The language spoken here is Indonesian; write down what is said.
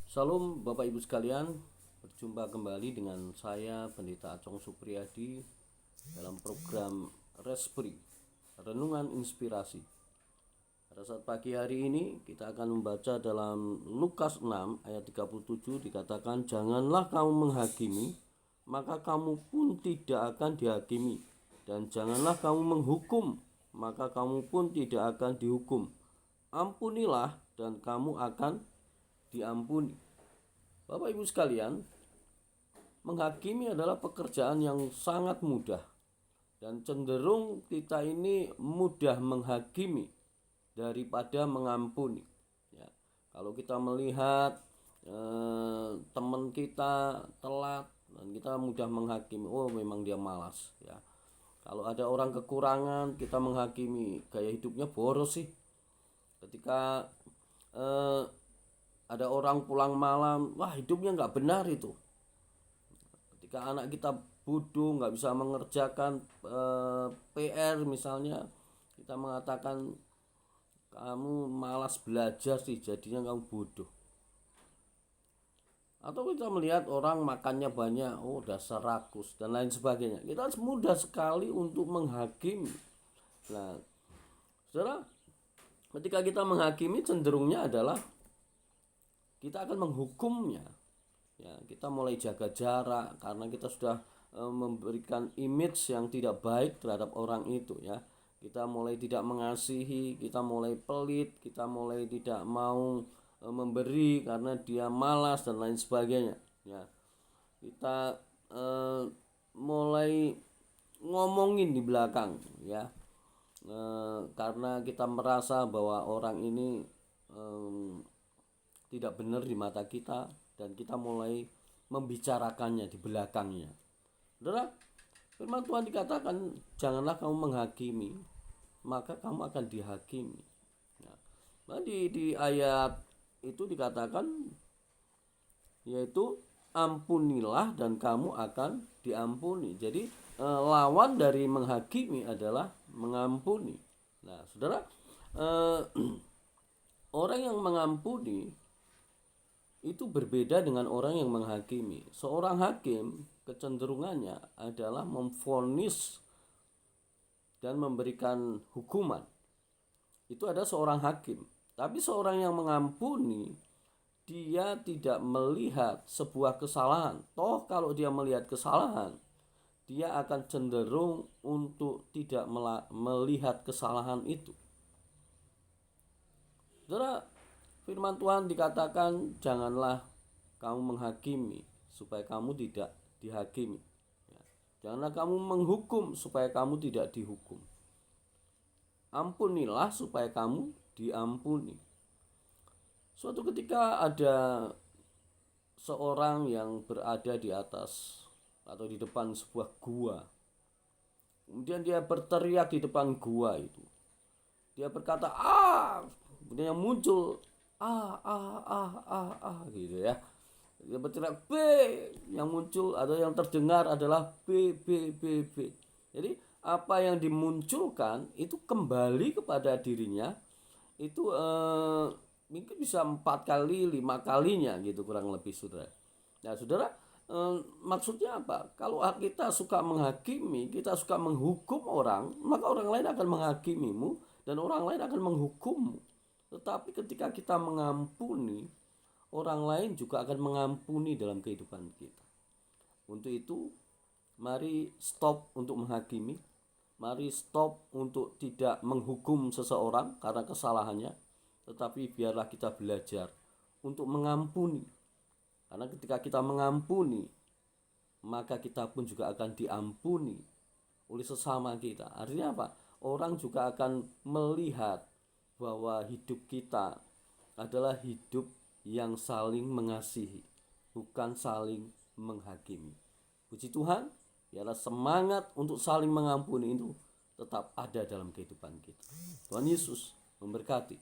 Salam Bapak Ibu sekalian, berjumpa kembali dengan saya Pendeta Acong Supriyadi dalam program Respri, Renungan Inspirasi. Pada saat pagi hari ini kita akan membaca dalam Lukas 6 ayat 37 dikatakan, "Janganlah kamu menghakimi, maka kamu pun tidak akan dihakimi, dan janganlah kamu menghukum, maka kamu pun tidak akan dihukum. Ampunilah dan kamu akan diampuni." Bapak Ibu sekalian, menghakimi adalah pekerjaan yang sangat mudah dan cenderung kita ini mudah menghakimi daripada mengampuni. Ya, kalau kita melihat teman kita telat dan kita mudah menghakimi, oh memang dia malas. Ya, kalau ada orang kekurangan kita menghakimi, gaya hidupnya boros sih. Ketika eh, ada orang pulang malam, wah hidupnya nggak benar itu. Ketika anak kita bodoh, nggak bisa mengerjakan PR misalnya, kita mengatakan kamu malas belajar sih, jadinya kamu bodoh. Atau kita melihat orang makannya banyak, oh dasar rakus dan lain sebagainya. Kita mudah sekali untuk menghakimi. Nah, saudara, ketika kita menghakimi cenderungnya adalah kita akan menghukumnya. Ya, kita mulai jaga jarak karena kita sudah memberikan image yang tidak baik terhadap orang itu ya. Kita mulai tidak mengasihi, kita mulai pelit, kita mulai tidak mau memberi karena dia malas dan lain sebagainya. Ya, kita mulai ngomongin di belakang ya, karena kita merasa bahwa orang ini tidak benar di mata kita dan kita mulai membicarakannya di belakangnya. Saudara, firman Tuhan dikatakan, janganlah kamu menghakimi, maka kamu akan dihakimi. Nah, di ayat itu dikatakan yaitu ampunilah dan kamu akan diampuni. Jadi lawan dari menghakimi adalah mengampuni. Nah, saudara, orang yang mengampuni itu berbeda dengan orang yang menghakimi. Seorang hakim kecenderungannya adalah memvonis dan memberikan hukuman. Itu ada seorang hakim. Tapi seorang yang mengampuni, dia tidak melihat sebuah kesalahan. Toh kalau dia melihat kesalahan, dia akan cenderung untuk tidak melihat kesalahan itu. Saudara, firman Tuhan dikatakan janganlah kamu menghakimi supaya kamu tidak dihakimi. Ya. Janganlah kamu menghukum supaya kamu tidak dihukum. Ampunilah supaya kamu diampuni. Suatu ketika ada seorang yang berada di atas atau di depan sebuah gua. Kemudian dia berteriak di depan gua itu. Dia berkata, "Ah!" Kemudian yang muncul gitu ya. Dia berteriak B, yang muncul atau yang terdengar adalah B B B B. Jadi apa yang dimunculkan itu kembali kepada dirinya itu mungkin bisa 4 kali 5 kalinya gitu kurang lebih, saudara. Nah, saudara, maksudnya apa? Kalau kita suka menghakimi, kita suka menghukum orang, maka orang lain akan menghakimimu dan orang lain akan menghukummu. Tetapi ketika kita mengampuni, orang lain juga akan mengampuni dalam kehidupan kita. Untuk itu, mari stop untuk menghakimi. Mari stop untuk tidak menghukum seseorang karena kesalahannya. Tetapi biarlah kita belajar untuk mengampuni. Karena ketika kita mengampuni, maka kita pun juga akan diampuni oleh sesama kita. Artinya apa? Orang juga akan melihat bahwa hidup kita adalah hidup yang saling mengasihi, bukan saling menghakimi. Puji Tuhan, biarlah semangat untuk saling mengampuni itu tetap ada dalam kehidupan kita. Tuhan Yesus memberkati.